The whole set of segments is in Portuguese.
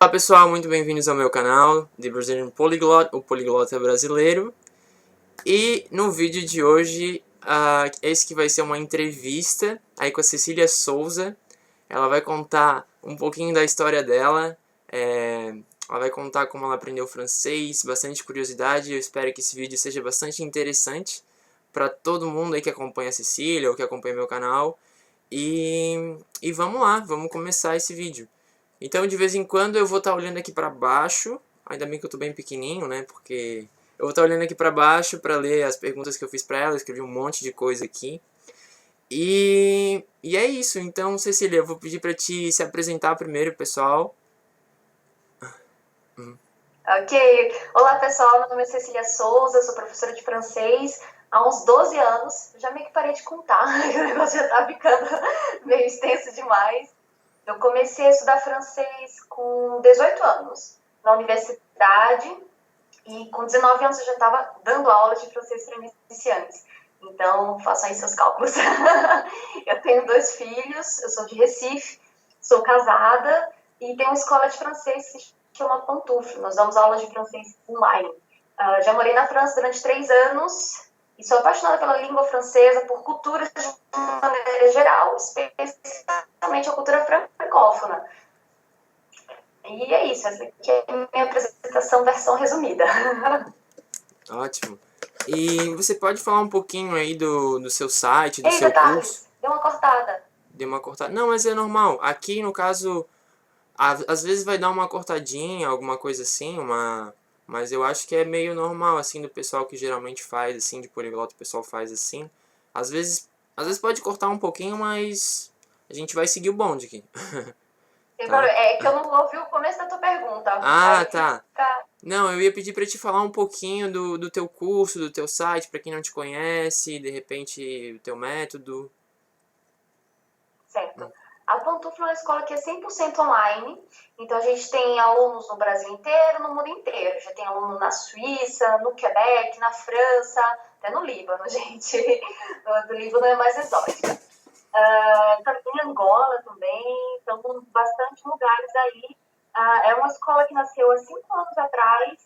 Olá pessoal, muito bem-vindos ao meu canal The Brazilian Polyglot, o poliglota brasileiro. E no vídeo de hoje, esse que vai ser uma entrevista aí com a Cecília Souza. Ela vai contar um pouquinho da história dela, ela vai contar como ela aprendeu francês, bastante curiosidade. Eu espero que esse vídeo seja bastante interessante para todo mundo aí que acompanha a Cecília ou que acompanha meu canal. E vamos lá, vamos começar esse vídeo. Então, de vez em quando eu vou estar olhando aqui pra baixo, ainda bem que eu tô bem pequenininho, né, porque eu vou estar olhando aqui pra baixo pra ler as perguntas que eu fiz pra ela, eu escrevi um monte de coisa aqui. E é isso, então, Cecília, eu vou pedir pra te se apresentar primeiro, pessoal. Ok. Olá, pessoal. Meu nome é Cecília Souza, sou professora de francês há uns 12 anos. Já meio que parei de contar, o negócio já tá ficando meio extenso demais. Eu comecei a estudar francês com 18 anos, na universidade, e com 19 anos eu já estava dando aula de francês para iniciantes. Então, façam aí seus cálculos. Eu tenho 2 filhos, eu sou de Recife, sou casada e tenho uma escola de francês que se chama Pantoufle. Nós damos aulas de francês online. Já morei na França durante 3 anos e sou apaixonada pela língua francesa, por cultura de maneira geral, especialmente a cultura francófona. E é isso, essa aqui é a minha apresentação, versão resumida. Ótimo. E você pode falar um pouquinho aí do seu site, do Eita, seu curso? Thales, deu uma cortada. Deu uma cortada. Não, mas é normal. Aqui, no caso, às vezes vai dar uma cortadinha, alguma coisa assim, mas eu acho que é meio normal, assim, do pessoal que geralmente faz, assim, de poliglota, o pessoal faz assim. Às vezes, às vezes pode cortar um pouquinho, mas a gente vai seguir o bonde aqui, tá? É que eu não ouvi o começo da tua pergunta. Ah, Aí tá. fica Não, eu ia pedir pra te falar um pouquinho do teu curso, do teu site, pra quem não te conhece, de repente, o teu método. certo. A Pantoufle é uma escola que é 100% online, então a gente tem alunos no Brasil inteiro, no mundo inteiro. Já tem aluno na Suíça, no Quebec, na França, até no Líbano, gente. Do Líbano é mais exótica. Em Angola também, estão em bastante lugares aí. É uma escola que nasceu há 5 anos atrás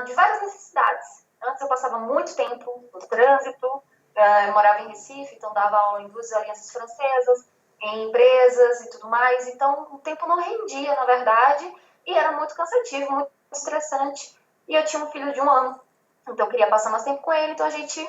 de várias necessidades. Antes eu passava muito tempo no trânsito, eu morava em Recife, então dava aula em 2 alianças francesas, em empresas e tudo mais, então o tempo não rendia, na verdade, e era muito cansativo, muito estressante, e eu tinha um filho de 1 ano, então eu queria passar mais tempo com ele, então a gente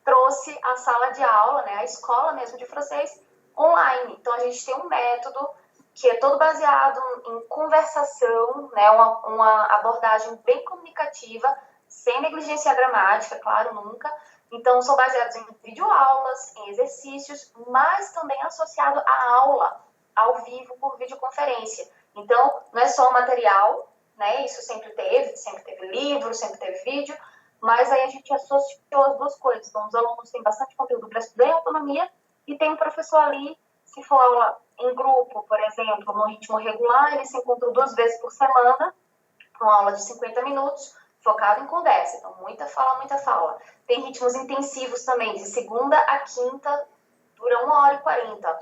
trouxe a sala de aula, né, a escola mesmo de francês, online. Então a gente tem um método que é todo baseado em conversação, né, uma abordagem bem comunicativa, sem negligência gramática, claro, nunca. Então são baseados em videoaulas, em exercícios, mas também associado à aula ao vivo por videoconferência. Então não é só o material, né, isso sempre teve livro, sempre teve vídeo, mas aí a gente associou as 2 coisas. Então, os alunos têm bastante conteúdo para estudar em autonomia e tem um professor ali, se for aula em grupo, por exemplo, no ritmo regular, eles se encontram 2 vezes por semana, com aula de 50 minutos, focado em conversa. Então, muita fala, muita fala. Tem ritmos intensivos também, de segunda a quinta, dura 1h40.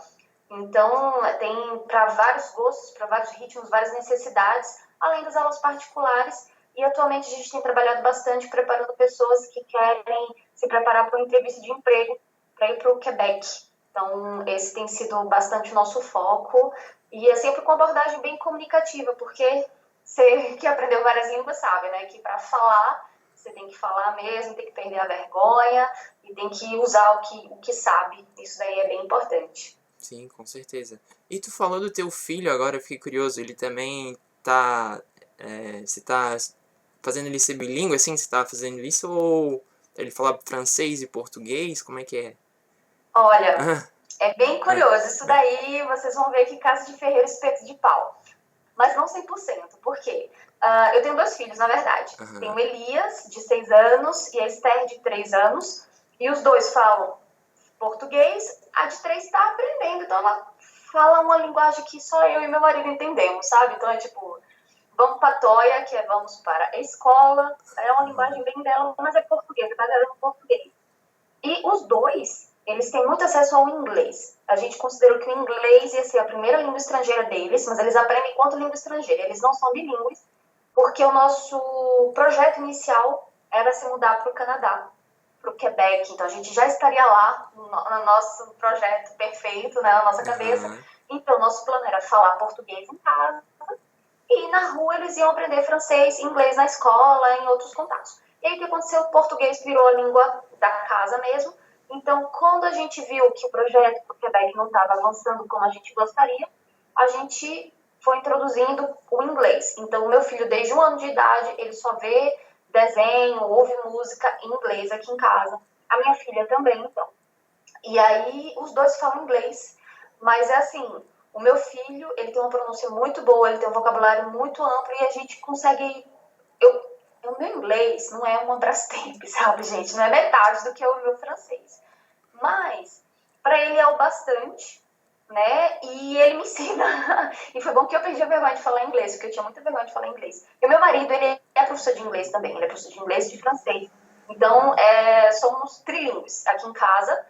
Então, tem para vários gostos, para vários ritmos, várias necessidades, além das aulas particulares. E atualmente a gente tem trabalhado bastante preparando pessoas que querem se preparar para uma entrevista de emprego para ir para o Quebec. Então, esse tem sido bastante o nosso foco. E é sempre com abordagem bem comunicativa, porque você que aprendeu várias línguas sabe, né? Que para falar, você tem que falar mesmo, tem que perder a vergonha e tem que usar o que sabe. Isso daí é bem importante. Sim, com certeza. E tu falou do teu filho agora, eu fiquei curioso, ele também tá... você tá fazendo ele ser bilíngue, assim, você tá fazendo isso, ou ele fala francês e português, como é que é? Olha, Ah, é bem curioso. Isso daí vocês vão ver que casa de ferreiro espeto de pau. Mas não 100%. Por quê? Eu tenho 2 filhos, na verdade. Tenho o Elias, de 6 anos, e a Esther, de 3 anos. E os 2 falam português. A de 3 está aprendendo. Então, ela fala uma linguagem que só eu e meu marido entendemos, sabe? Então, é tipo, vamos para a toia, que é vamos para a escola. É uma linguagem bem dela, mas é português, é baseada no português. E os 2 eles têm muito acesso ao inglês. A gente considerou que o inglês ia ser a primeira língua estrangeira deles, mas eles aprendem enquanto língua estrangeira. Eles não são bilíngues, porque o nosso projeto inicial era se mudar para o Canadá, para o Quebec. Então, a gente já estaria lá no nosso projeto perfeito, né, na nossa cabeça. Então, nosso plano era falar português em casa e na rua eles iam aprender francês, inglês na escola, em outros contatos. E aí, o que aconteceu? O português virou a língua da casa mesmo. Então, quando a gente viu que o projeto para o Quebec não estava avançando como a gente gostaria, a gente foi introduzindo o inglês. Então, o meu filho, desde 1 ano de idade, ele só vê desenho, ouve música em inglês aqui em casa. A minha filha também, então. E aí, os dois falam inglês, mas é assim, o meu filho, ele tem uma pronúncia muito boa, ele tem um vocabulário muito amplo e a gente consegue... O meu inglês não é uma Brastemp, sabe, gente? Não é metade do que é o meu francês. Mas, para ele é o bastante, né? E ele me ensina. E foi bom que eu perdi a vergonha de falar inglês, porque eu tinha muita vergonha de falar inglês. E o meu marido, ele é professor de inglês também. Ele é professor de inglês e de francês. Então, somos trilingües aqui em casa.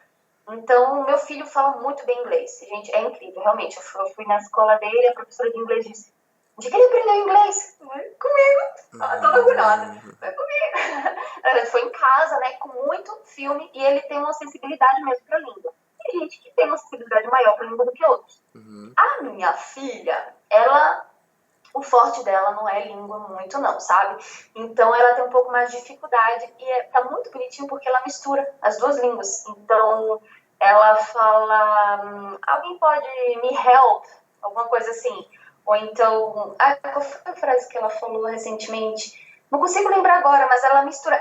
Então, meu filho fala muito bem inglês. Gente, é incrível, realmente. Eu fui na escola dele, a professora de inglês disse: onde que ele aprendeu inglês? Comigo. Toda orgulhosa. Foi comigo. Ele foi em casa, né, com muito filme, e ele tem uma sensibilidade mesmo para a língua. Tem gente que tem uma sensibilidade maior para a língua do que outros. A minha filha, o forte dela não é língua muito não, sabe? Então ela tem um pouco mais de dificuldade e tá muito bonitinho porque ela mistura as duas línguas. Então ela fala, alguém pode me help? Alguma coisa assim. Ou então, qual foi a frase que ela falou recentemente? Não consigo lembrar agora, mas ela mistura.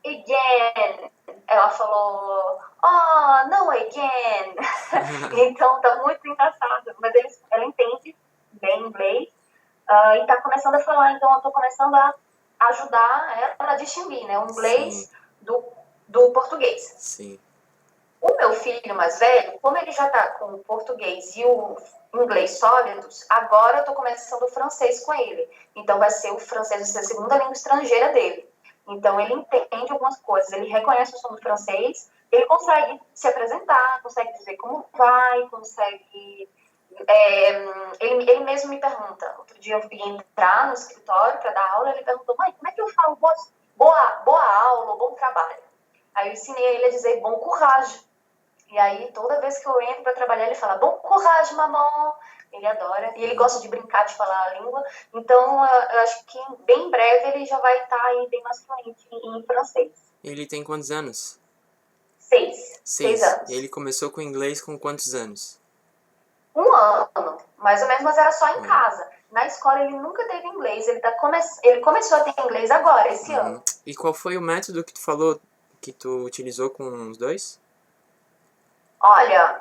Again. Ela falou, oh, no again. Então tá muito engraçado. Mas ela entende bem inglês e tá começando a falar. Então eu tô começando a ajudar ela a distinguir, né, o inglês do português. Sim. O meu filho mais velho, como ele já tá com o português e o inglês sólidos, agora eu tô começando o francês com ele. Então vai ser o francês, vai ser a segunda língua estrangeira dele. Então ele entende algumas coisas, ele reconhece o som do francês, ele consegue se apresentar, consegue dizer como vai, consegue... ele mesmo me pergunta, outro dia eu ia entrar no escritório para dar aula, ele perguntou, mãe, como é que eu falo boa aula, bom trabalho? Aí eu ensinei ele a dizer bom courage. E aí, toda vez que eu entro para trabalhar, ele fala, bom courage, mamão. Ele adora. E ele gosta de brincar, de falar a língua. Então, eu acho que bem em breve ele já vai estar aí bem mais fluente em francês. Ele tem quantos anos? 6 anos. E ele começou com inglês com quantos anos? 1 ano, mais ou menos, mas era só em casa. Na escola ele nunca teve inglês. Ele começou a ter inglês agora, esse ano. E qual foi o método que tu falou que tu utilizou com os dois? Olha,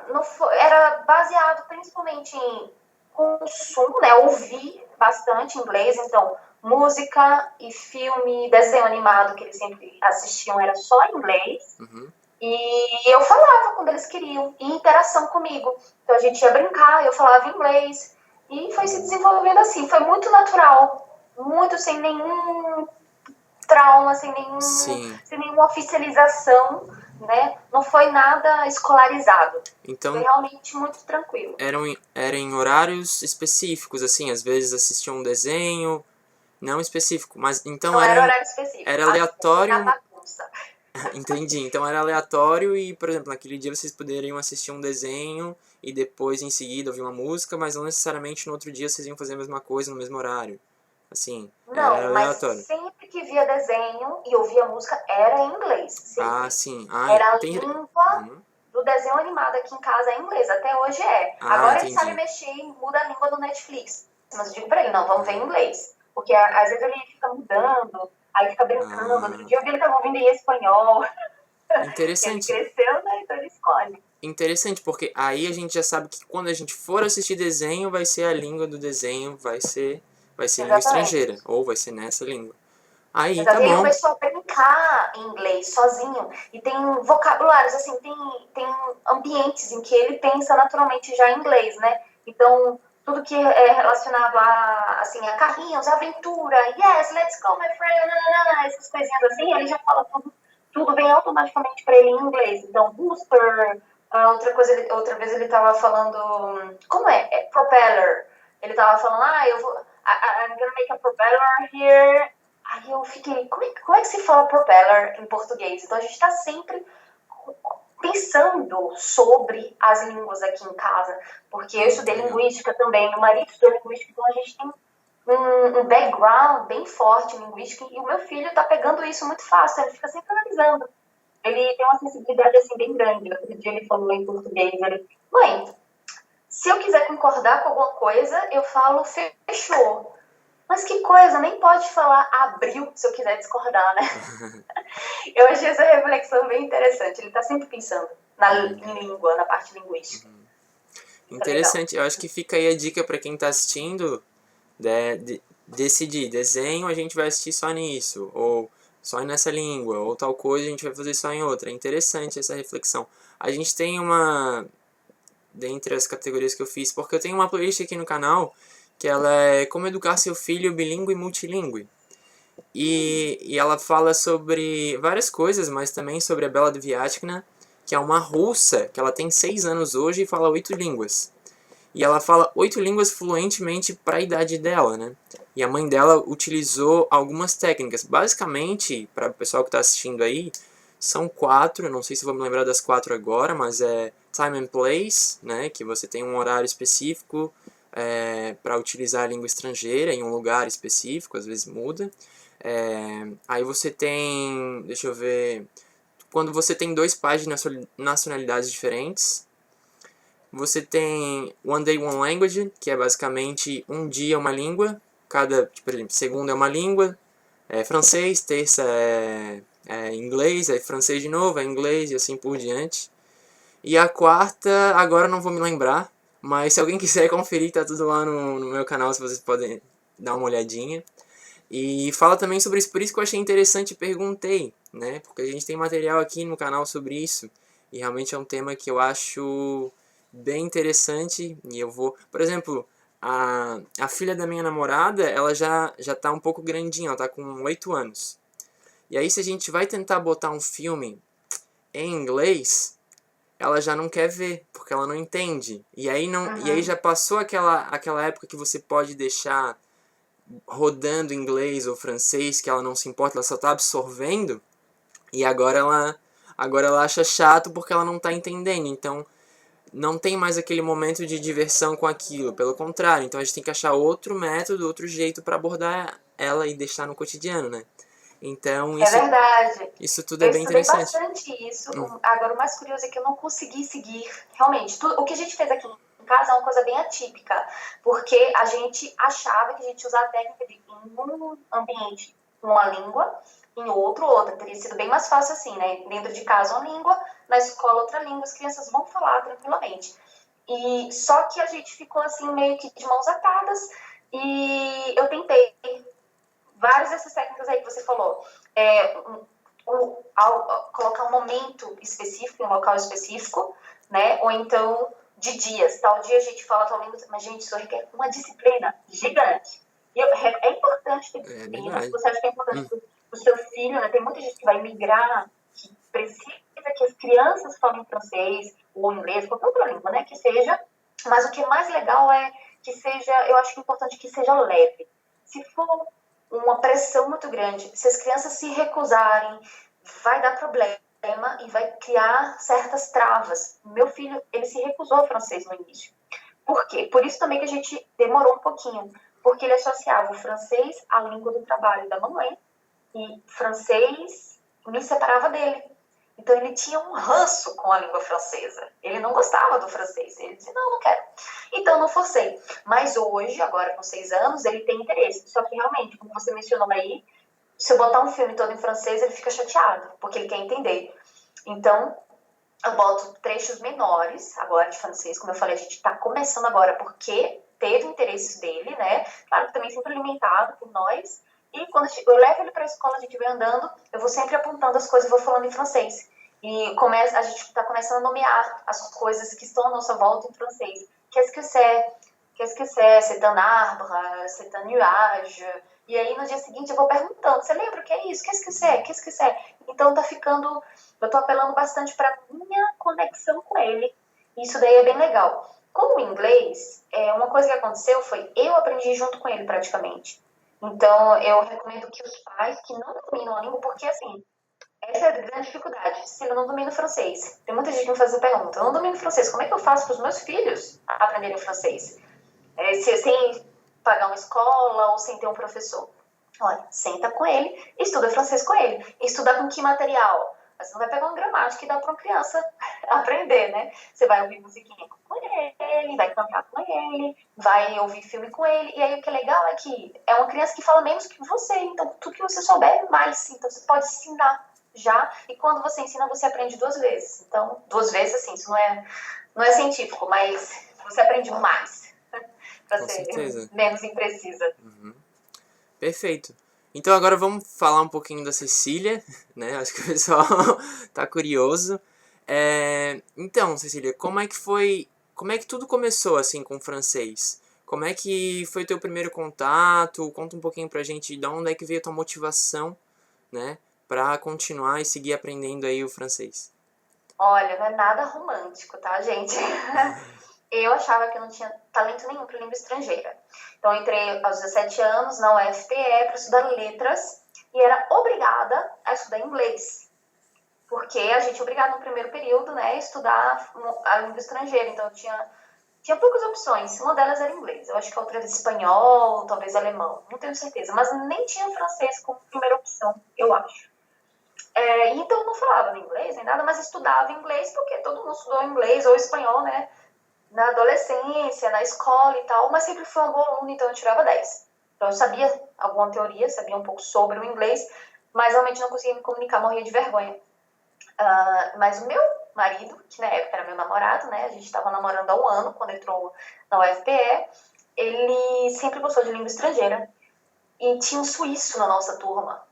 era baseado principalmente em consumo, né? Ouvir bastante inglês, então música e filme, desenho animado que eles sempre assistiam era só em inglês. E eu falava quando eles queriam, e interação comigo. Então a gente ia brincar, eu falava inglês, e foi se desenvolvendo assim, foi muito natural, muito sem nenhum trauma, sem nenhuma oficialização, né? Não foi nada escolarizado. Então, foi realmente muito tranquilo. Era em horários específicos, assim, às vezes assistiam um desenho, não específico, mas então não era horário específico. Era aleatório. Bagunça. Entendi. Então era aleatório e, por exemplo, naquele dia vocês poderiam assistir um desenho e depois em seguida ouvir uma música, mas não necessariamente no outro dia vocês iam fazer a mesma coisa no mesmo horário. Assim, não, era aleatório. Mas sempre que via desenho e ouvia música era em inglês. Sempre. Sim. Era a língua do desenho animado aqui em casa é em inglês, até hoje é. Agora ele sabe mexer e muda a língua do Netflix. Mas eu digo pra ele, não, vamos ver em inglês. Porque às vezes ele fica mudando, aí fica brincando. Outro dia eu vi ele tava ouvindo em espanhol. Interessante. Ele cresceu, né? Então ele escolhe. Interessante, porque aí a gente já sabe que quando a gente for assistir desenho, vai ser a língua do desenho, vai ser língua estrangeira, ou vai ser nessa língua. Aí, tá bom. Ele começou a brincar em inglês sozinho. E tem vocabulários, assim, tem ambientes em que ele pensa naturalmente já em inglês, né? Então, tudo que é relacionado a carrinhos, aventura, yes, let's go, my friend, essas coisinhas assim, ele já fala tudo tudo vem automaticamente para ele em inglês. Então, booster, outra vez ele estava falando, como é propeller. Ele estava falando, I'm gonna make a propeller here. Aí eu fiquei, como é que se fala propeller em português? Então a gente está sempre pensando sobre as línguas aqui em casa, porque eu estudei linguística também, meu marido estudou linguística, então a gente tem um background bem forte em linguística, e o meu filho está pegando isso muito fácil, ele fica sempre analisando. Ele tem uma sensibilidade assim bem grande. Outro dia ele falou em português, mãe, se eu quiser concordar com alguma coisa, eu falo fechou. Mas que coisa, nem pode falar abriu se eu quiser discordar, né? Eu achei essa reflexão bem interessante. Ele está sempre pensando em língua, na parte linguística. Interessante. Eu acho que fica aí a dica para quem está assistindo, decidir, desenho a gente vai assistir só nisso, ou só nessa língua, ou tal coisa a gente vai fazer só em outra. É interessante essa reflexão. A gente tem dentre as categorias que eu fiz, porque eu tenho uma playlist aqui no canal, que ela é Como Educar Seu Filho Bilíngue e Multilingüe. E ela fala sobre várias coisas, mas também sobre a Bela Dviatkina, que é uma russa, que ela tem 6 anos hoje e fala 8 línguas. E ela fala 8 línguas fluentemente para a idade dela, né? E a mãe dela utilizou algumas técnicas. Basicamente, para o pessoal que está assistindo aí, são 4, eu não sei se vou me lembrar das 4 agora, mas é time and place, né? Que você tem um horário específico para utilizar a língua estrangeira em um lugar específico, às vezes muda. Aí você tem, deixa eu ver, quando você tem 2 pais de nacionalidades diferentes. Você tem One Day One Language, que é basicamente um dia uma língua, por exemplo, segunda é uma língua, francês, terça é inglês, aí francês de novo, é inglês e assim por diante. E a quarta, agora não vou me lembrar, mas se alguém quiser conferir, tá tudo lá no meu canal, se vocês podem dar uma olhadinha. E fala também sobre isso, por isso que eu achei interessante e perguntei, né? Porque a gente tem material aqui no canal sobre isso, e realmente é um tema que eu acho bem interessante, e eu vou... Por exemplo, a filha da minha namorada, ela já tá um pouco grandinha, ela tá com 8 anos. E aí se a gente vai tentar botar um filme em inglês, ela já não quer ver, porque ela não entende. E aí, e aí já passou aquela época que você pode deixar rodando inglês ou francês, que ela não se importa, ela só tá absorvendo, e agora ela acha chato porque ela não tá entendendo. Então não tem mais aquele momento de diversão com aquilo, pelo contrário. Então a gente tem que achar outro método, outro jeito para abordar ela e deixar no cotidiano, né? Então É verdade. Isso tudo é bem interessante. Eu estudei bastante isso. Agora, o mais curioso é que eu não consegui seguir realmente. O que a gente fez aqui em casa é uma coisa bem atípica, porque a gente achava que a gente usava a técnica de em um ambiente uma língua, em outro outra. Teria sido bem mais fácil assim, né? Dentro de casa uma língua, na escola outra língua, as crianças vão falar tranquilamente. E só que a gente ficou assim meio que de mãos atadas, e eu tentei várias dessas técnicas aí que você falou. Colocar um momento específico, um local específico, né? Ou então de dias. Tal dia a gente fala tal língua, mas gente, isso requer uma disciplina gigante. E é importante ter disciplina. Se você acha que é importante para o seu filho, né? Tem muita gente que vai migrar, que precisa que as crianças falem francês ou inglês, qualquer outra língua, né? Que seja. Mas o que é mais legal é que seja, eu acho que é importante que seja leve. Se for uma pressão muito grande, se as crianças se recusarem, vai dar problema e vai criar certas travas. Meu filho, ele se recusou ao francês no início. Por quê? Por isso também que a gente demorou um pouquinho, porque ele associava o francês à língua do trabalho da mamãe, e francês me separava dele. Então ele tinha um ranço com a língua francesa. Ele não gostava do francês. Ele dizia, não quero. Então não forcei. Mas hoje, agora com 6 anos, ele tem interesse. Só que realmente, como você mencionou aí, se eu botar um filme todo em francês, ele fica chateado, porque ele quer entender. Então, eu boto trechos menores, agora de francês. Como eu falei, a gente está começando agora porque teve interesse dele, né? Claro que também sempre alimentado por nós. E quando eu levo ele para a escola, a gente vai andando, eu vou sempre apontando as coisas e vou falando em francês. E a gente está começando a nomear as coisas que estão à nossa volta em francês. Qu'est-ce que c'est? C'est un arbre, c'est un nuage. E aí, no dia seguinte, eu vou perguntando, você lembra o que é isso? Qu'est-ce que c'est? Qu'est-ce que c'est? Então, tá ficando... Eu tô apelando bastante pra minha conexão com ele. Isso daí é bem legal. Com o inglês, uma coisa que aconteceu foi, eu aprendi junto com ele, praticamente. Então, eu recomendo que os pais que não dominam a língua, porque, assim, essa é a grande dificuldade. Se eu não domino francês, tem muita gente que me faz essa pergunta, eu não domino francês, como é que eu faço para os meus filhos aprenderem francês? Sem pagar uma escola ou sem ter um professor. Olha, senta com ele, estuda francês com ele. Estudar com que material? Você não vai pegar uma gramática e dar para uma criança aprender, né? Você vai ouvir musiquinha com ele, vai cantar com ele, vai ouvir filme com ele. E aí o que é legal é que é uma criança que fala menos que você, então tudo que você souber, mais. Então você pode ensinar já, e quando você ensina, você aprende 2 vezes. Então, 2 vezes, assim, isso não é científico, mas você aprende mais. Para ser certeza. menos imprecisa. Perfeito. Então agora vamos falar um pouquinho da Cecília, né? Acho que o pessoal tá curioso. Então, Cecília, como é que tudo começou assim com o francês? Como é que foi teu primeiro contato? Conta um pouquinho pra gente de onde é que veio a tua motivação, né? Pra continuar e seguir aprendendo aí o francês. Olha, não é nada romântico, tá, gente? Eu achava que eu não tinha talento nenhum para língua estrangeira. Então, eu entrei aos 17 anos na UFPE para estudar letras e era obrigada a estudar inglês. Porque a gente é obrigado no primeiro período, né, a estudar a língua estrangeira. Então, eu tinha poucas opções. Uma delas era inglês. Eu acho que a outra era espanhol, talvez alemão. Não tenho certeza. Mas nem tinha francês como primeira opção, eu acho. Então, eu não falava inglês nem nada, mas estudava inglês porque todo mundo estudou inglês ou espanhol, né? Na adolescência, na escola e tal, mas sempre fui uma boa aluna, então eu tirava 10. Então eu sabia alguma teoria, sabia um pouco sobre o inglês, mas realmente não conseguia me comunicar, morria de vergonha. Mas o meu marido, que na época era meu namorado, né, a gente estava namorando há 1 ano, quando entrou na UFPE, ele sempre gostou de língua estrangeira. E tinha um suíço na nossa turma.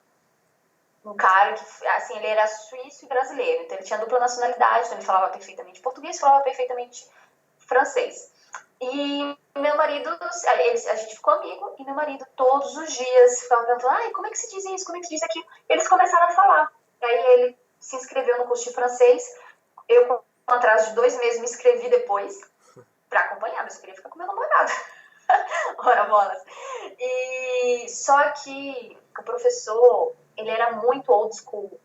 Um cara que, assim, ele era suíço e brasileiro, então ele tinha dupla nacionalidade, então ele falava perfeitamente português, falava perfeitamente francês. E meu marido, a gente ficou amigo, e meu marido todos os dias ficava perguntando, ai, como é que se diz isso, como é que se diz aquilo? Eles começaram a falar. Aí ele se inscreveu no curso de francês, eu com atraso de 2 meses me inscrevi depois, pra acompanhar, mas eu queria ficar com meu namorado. Ora bolas. E só que o professor, ele era muito old school,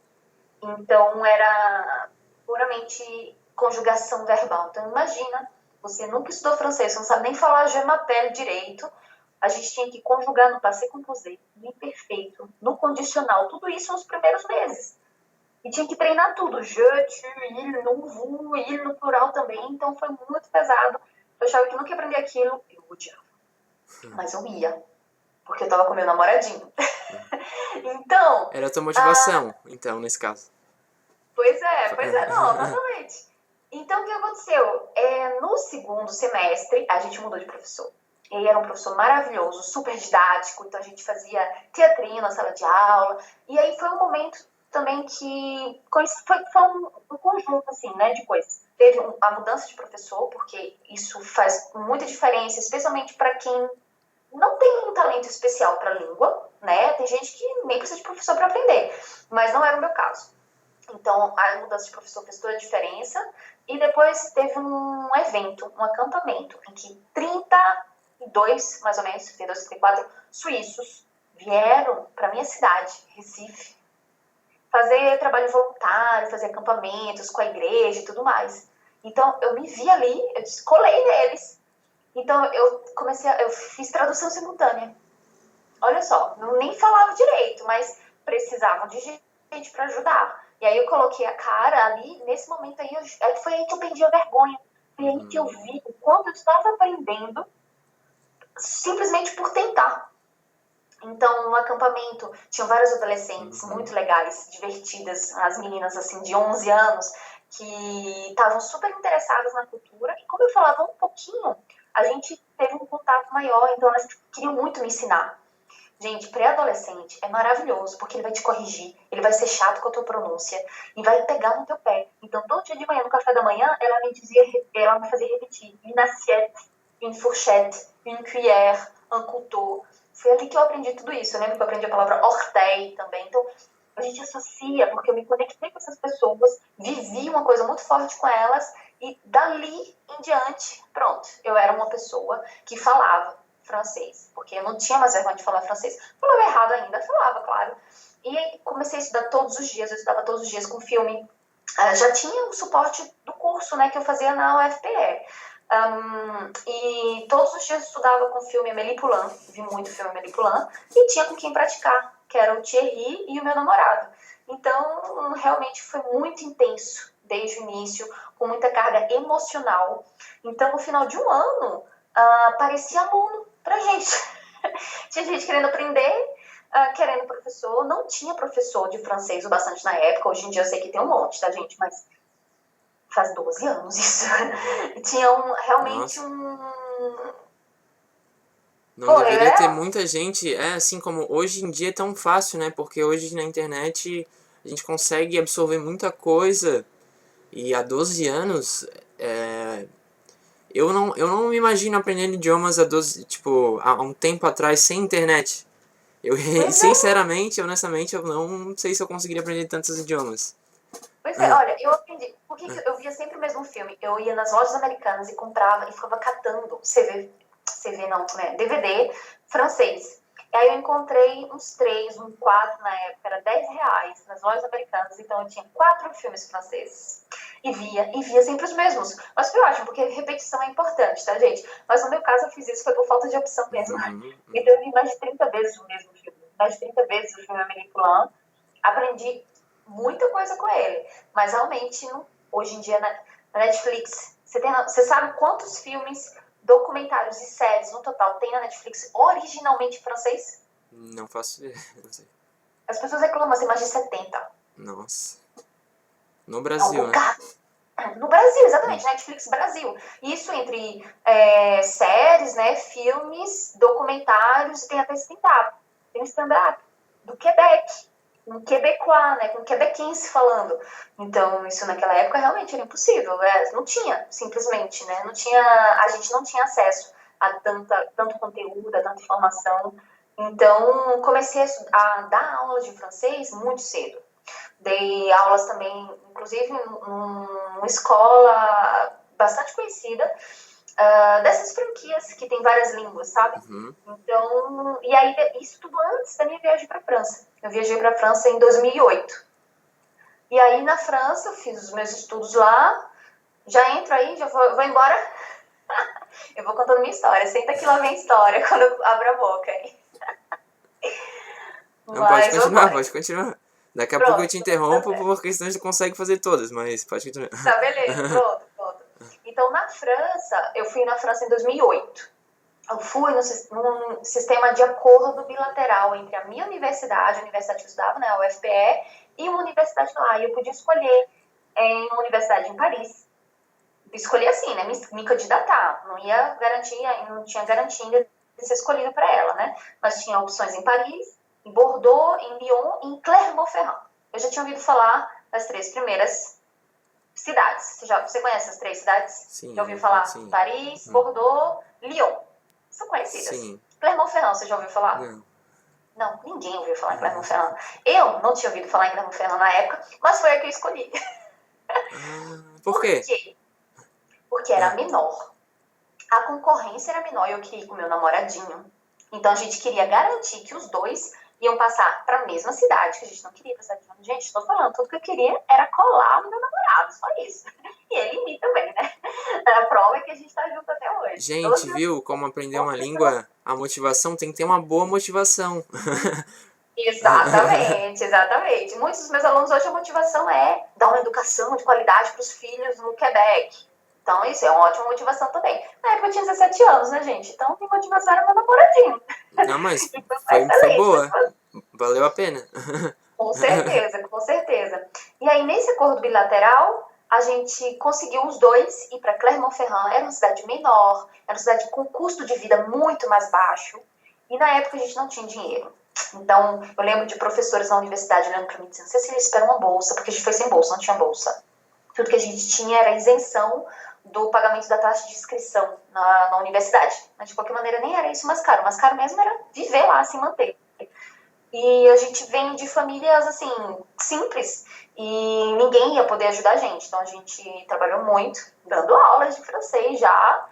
então era puramente conjugação verbal. Então imagina, você nunca estudou francês, você não sabe nem falar je m'appelle direito, a gente tinha que conjugar no passé composé, no imperfeito, no condicional, tudo isso nos primeiros meses. E tinha que treinar tudo, je, tu, il, nous, vous, il no plural também, então foi muito pesado. Eu achava que nunca ia aprender aquilo, eu odiava. Mas eu ia, porque eu tava com meu namoradinho. Então... Era a tua motivação, então, nesse caso. Pois é, não, totalmente. Então, o que aconteceu? No segundo semestre, a gente mudou de professor. Ele era um professor maravilhoso, super didático, então a gente fazia teatrinho na sala de aula. E aí foi um momento também que foi um conjunto, assim, né, de coisas. Teve a mudança de professor, porque isso faz muita diferença, especialmente para quem não tem um talento especial para a língua, né? Tem gente que nem precisa de professor para aprender, mas não era o meu caso. Então, a mudança de professor fez toda a diferença. E depois teve um evento, um acampamento, em que 32, mais ou menos, 32, 34 suíços vieram para minha cidade, Recife, fazer trabalho voluntário, fazer acampamentos com a igreja e tudo mais. Então, eu me vi ali, eu colei neles. Então, eu fiz tradução simultânea. Olha só, eu nem falava direito, mas precisavam de gente para ajudar. E aí eu coloquei a cara ali, nesse momento aí, foi aí que eu perdi a vergonha. Foi aí que eu vi o quanto eu estava aprendendo simplesmente por tentar. Então, no acampamento, tinham várias adolescentes muito legais, divertidas, as meninas assim de 11 anos, que estavam super interessadas na cultura. E como eu falava um pouquinho, a gente teve um contato maior, então elas queriam muito me ensinar. Gente, pré-adolescente é maravilhoso, porque ele vai te corrigir, ele vai ser chato com a tua pronúncia e vai pegar no teu pé. Então, todo dia de manhã, no café da manhã, ela me fazia repetir une assiette, une fourchette, une cuillère, un couteau. Foi ali que eu aprendi tudo isso. Eu lembro que eu aprendi a palavra orteil também. Então, a gente associa, porque eu me conectei com essas pessoas, vivi uma coisa muito forte com elas, e dali em diante, pronto, eu era uma pessoa que falava francês, porque eu não tinha mais vergonha de falar francês. Falava errado ainda, falava, claro. E aí comecei a estudar todos os dias, eu estudava todos os dias com filme. Já tinha o suporte do curso, né, que eu fazia na UFPE. E todos os dias eu estudava com o filme Amélie Poulain, vi muito filme Amélie Poulain, e tinha com quem praticar, que era o Thierry e o meu namorado. Então, realmente foi muito intenso desde o início, com muita carga emocional. Então, no final de um ano, parecia aluno pra gente. Tinha gente querendo aprender, querendo professor. Não tinha professor de francês o bastante na época. Hoje em dia eu sei que tem um monte, tá, gente? Mas faz 12 anos isso. Tinha realmente Nossa. um... Não deveria ter muita gente, assim como hoje em dia é tão fácil, né? Porque hoje na internet a gente consegue absorver muita coisa. E há 12 anos, eu não me imagino aprendendo idiomas tipo, há um tempo atrás sem internet. Pois é. Sinceramente, honestamente, eu não sei se eu conseguiria aprender tantos idiomas. Pois é, olha, eu aprendi. Por que eu via sempre o mesmo filme? Eu ia nas lojas americanas e comprava e ficava catando CV não, né? DVD francês. E aí eu encontrei uns 3, um 4 na época, era R$ 10 nas lojas americanas, então eu tinha 4 filmes franceses. E via sempre os mesmos. Mas foi ótimo, porque repetição é importante, tá, gente? Mas no meu caso eu fiz isso, foi por falta de opção mesmo. Então eu vi mais de 30 vezes o mesmo filme. Mais de 30 vezes o filme Amélie Poulain. Aprendi muita coisa com ele. Mas realmente, hoje em dia, na Netflix, você sabe quantos filmes, documentários e séries no total tem na Netflix originalmente em francês? Não faço ideia, não sei. As pessoas reclamam, assim, mais de 70. Nossa. No Brasil, né? No Brasil, exatamente, Netflix Brasil. Isso entre séries, né, filmes, documentários, e tem até stand-up. Tem stand-up do Quebec, um quebecois, né, com quebequense falando. Então, isso naquela época realmente era impossível. Não tinha, simplesmente, né? A gente não tinha acesso a tanto conteúdo, a tanta informação. Então, comecei a dar aulas de francês muito cedo. Dei aulas também, inclusive, numa escola bastante conhecida, dessas franquias que tem várias línguas, sabe? Então, e aí, isso tudo antes da minha viagem para a França. Eu viajei para a França em 2008. E aí, na França, eu fiz os meus estudos lá. Já entro aí, já vou embora. Eu vou contando minha história. Senta que lá vem história quando eu abro a boca aí. Não, pode continuar. Daqui a pouco eu te interrompo porque senão você consegue fazer todas, mas pode continuar. Tá, beleza, pronto. Então, na França, eu fui na França em 2008. Eu fui num sistema de acordo bilateral entre a minha universidade, a universidade que eu estudava, né, a UFPE, e uma universidade lá. E eu podia escolher em uma universidade em Paris. Escolhi assim, né, me candidatar. Não tinha garantia de ser escolhido para ela, né? Mas tinha opções em Paris, em Bordeaux, em Lyon e em Clermont-Ferrand. Eu já tinha ouvido falar das 3 primeiras cidades. Você conhece as 3 cidades? Sim. Já ouviu falar? Sim. Paris, Bordeaux, Lyon. São conhecidas. Sim. Clermont-Ferrand, você já ouviu falar? Não, ninguém ouviu falar em Clermont-Ferrand. Eu não tinha ouvido falar em Clermont-Ferrand na época, mas foi a que eu escolhi. Por quê? Porque era menor. A concorrência era menor e eu queria ir com meu namoradinho. Então a gente queria garantir que os dois iam passar para a mesma cidade, que a gente não queria passar de ano. Gente, estou falando, tudo que eu queria era colar no meu namorado, só isso. E ele em mim também, né? A prova é que a gente está junto até hoje. Gente, viu como aprender uma língua? A motivação tem que ter uma boa motivação. Exatamente. Muitos dos meus alunos hoje a motivação é dar uma educação de qualidade para os filhos no Quebec. Então isso é uma ótima motivação também. Na época eu tinha 17 anos, né, gente? Então minha motivação era meu namoradinho. Não, mas foi boa. Valeu a pena. Com certeza. E aí nesse acordo bilateral, a gente conseguiu os dois ir para Clermont-Ferrand. Era uma cidade menor, era uma cidade com custo de vida muito mais baixo. E na época a gente não tinha dinheiro. Então, eu lembro de professores na universidade olhando para mim dizendo: Cecília, espera uma bolsa, porque a gente foi sem bolsa, não tinha bolsa. tudo que a gente tinha era isenção do pagamento da taxa de inscrição na universidade. Mas, de qualquer maneira, nem era isso mais caro. O mais caro mesmo era viver lá, se manter. E a gente vem de famílias, assim, simples, e ninguém ia poder ajudar a gente. Então, a gente trabalhou muito, dando aulas de francês já,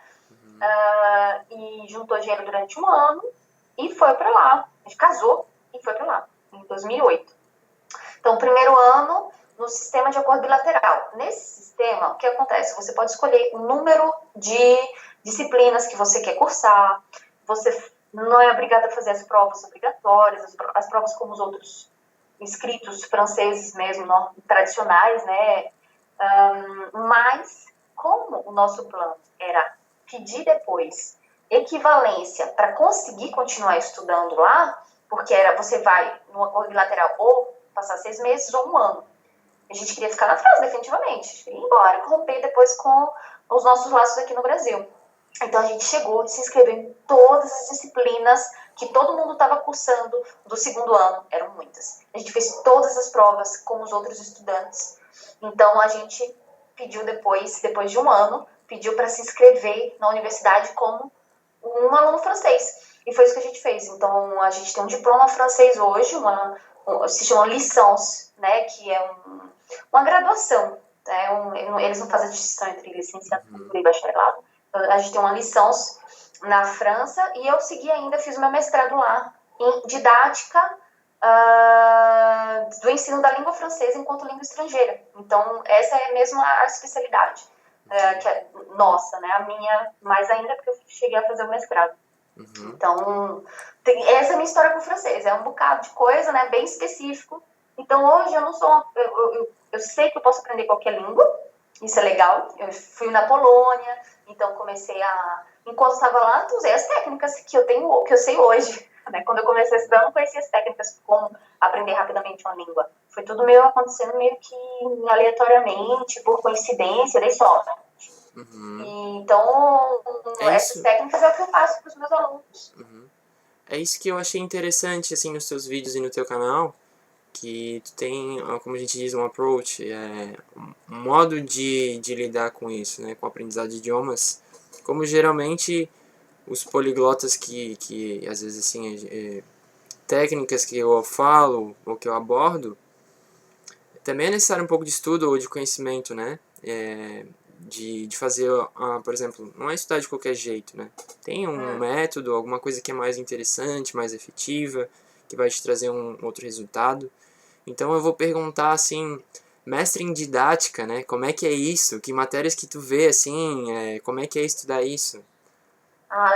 e juntou dinheiro durante um ano, e foi para lá. A gente casou e foi para lá, em 2008. Então, o primeiro ano no sistema de acordo bilateral. Nesse sistema, o que acontece? Você pode escolher o número de disciplinas que você quer cursar, você não é obrigado a fazer as provas obrigatórias, as provas como os outros inscritos franceses mesmo, tradicionais, né? Mas, como o nosso plano era pedir depois equivalência para conseguir continuar estudando lá, porque você vai no acordo bilateral ou passar 6 meses ou um ano. A gente queria ficar na França, definitivamente. A gente queria ir embora, romper depois com os nossos laços aqui no Brasil. Então, a gente chegou e se inscreveu em todas as disciplinas que todo mundo estava cursando do segundo ano. Eram muitas. A gente fez todas as provas com os outros estudantes. Então, a gente pediu depois de um ano, pediu para se inscrever na universidade como um aluno francês. E foi isso que a gente fez. Então, a gente tem um diploma francês hoje, se chama licence, né, que é uma graduação. Eles não fazem distinção entre licenciatura e bacharelado. A gente tem uma licence na França e eu fiz meu mestrado lá em didática do ensino da língua francesa enquanto língua estrangeira. Então, essa é mesmo a especialidade que é nossa, né? A minha, mais ainda porque eu cheguei a fazer o mestrado. Então, essa é a minha história com o francês. É um bocado de coisa, né? Bem específico. Então, hoje eu não sou... Eu sei que eu posso aprender qualquer língua. Isso é legal. Eu fui na Polônia, então comecei a... Enquanto estava lá, usei as técnicas que eu sei hoje. Né? Quando eu comecei a estudar, eu não conhecia as técnicas como aprender rapidamente uma língua. Foi tudo meio acontecendo meio que aleatoriamente, por coincidência, daí só. Então, essas técnicas é o que eu faço para os meus alunos. É isso que eu achei interessante, assim, nos teus vídeos e no teu canal, que tu tem, como a gente diz, um approach, um modo de lidar com isso, né, com o aprendizado de idiomas, como geralmente os poliglotas que às vezes, assim, técnicas que eu falo ou que eu abordo, também é necessário um pouco de estudo ou de conhecimento, né, de fazer, por exemplo, não é estudar de qualquer jeito, né? Tem um método, alguma coisa que é mais interessante, mais efetiva, que vai te trazer um outro resultado. Então eu vou perguntar, assim, mestre em didática, né? Como é que é isso? Que matérias que tu vê, assim, como é que é estudar isso?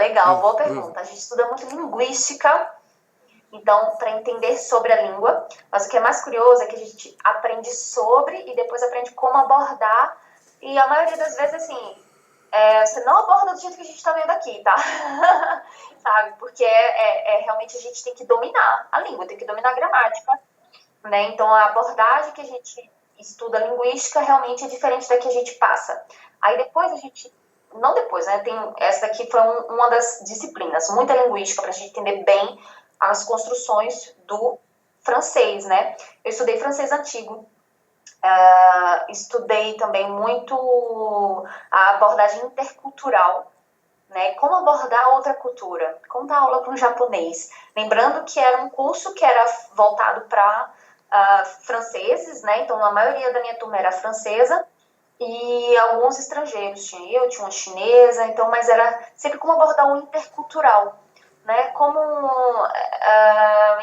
Legal, boa pergunta. A gente estuda muito linguística, então, para entender sobre a língua. Mas o que é mais curioso é que a gente aprende sobre e depois aprende como abordar. E a maioria das vezes, assim, você não aborda do jeito que a gente está vendo aqui, tá? Sabe? Porque realmente a gente tem que dominar a língua, tem que dominar a gramática, né? Então, a abordagem que a gente estuda linguística realmente é diferente da que a gente passa. Aí depois a gente... Não depois, né? Essa daqui foi uma das disciplinas, muita linguística, para a gente entender bem as construções do francês, né? Eu estudei francês antigo, estudei também muito a abordagem intercultural, né? Como abordar outra cultura, como dar aula para um japonês. Lembrando que era um curso que era voltado para franceses, né? Então, a maioria da minha turma era francesa e alguns estrangeiros. Tinha uma chinesa, então, mas era sempre como abordar um intercultural, né? Como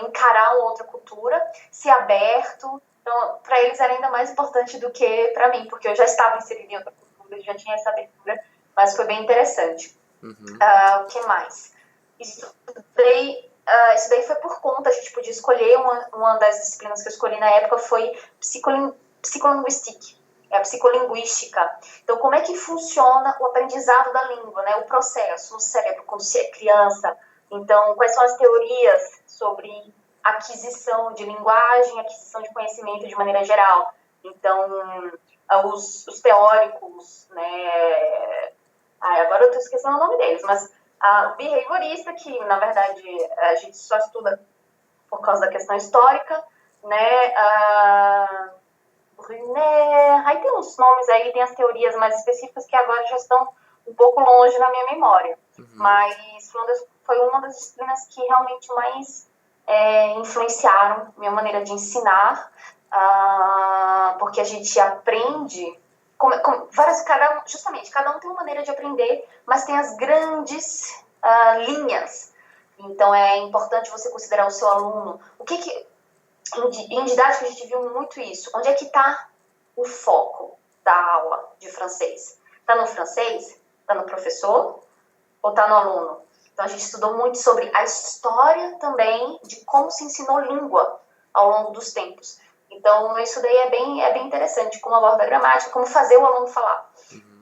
encarar uma outra cultura, ser aberto. Então, para eles era ainda mais importante do que para mim, porque eu já estava inserida em outra cultura, já tinha essa abertura, mas foi bem interessante. O que mais? Estudei, isso daí foi por conta, a gente podia escolher, uma das disciplinas que eu escolhi na época foi psicolinguística. A psicolinguística. Então, como é que funciona o aprendizado da língua, né? O processo no cérebro quando você é criança. Então, quais são as teorias sobre aquisição de linguagem, aquisição de conhecimento de maneira geral. Então, os teóricos, né? Agora eu estou esquecendo o nome deles, mas o behaviorista, que na verdade a gente só estuda por causa da questão histórica, né? Brunet, aí tem uns nomes aí, tem as teorias mais específicas que agora já estão um pouco longe na minha memória. Mas foi uma das disciplinas que realmente mais influenciaram minha maneira de ensinar, porque a gente aprende, justamente, cada um tem uma maneira de aprender, mas tem as grandes linhas. Então é importante você considerar o seu aluno. Em didática a gente viu muito isso. Onde é que está o foco da aula de francês? Está no francês? Está no professor? Ou está no aluno? Então a gente estudou muito sobre a história também de como se ensinou língua ao longo dos tempos. Então isso daí é bem interessante, como aborda a gramática, como fazer o aluno falar.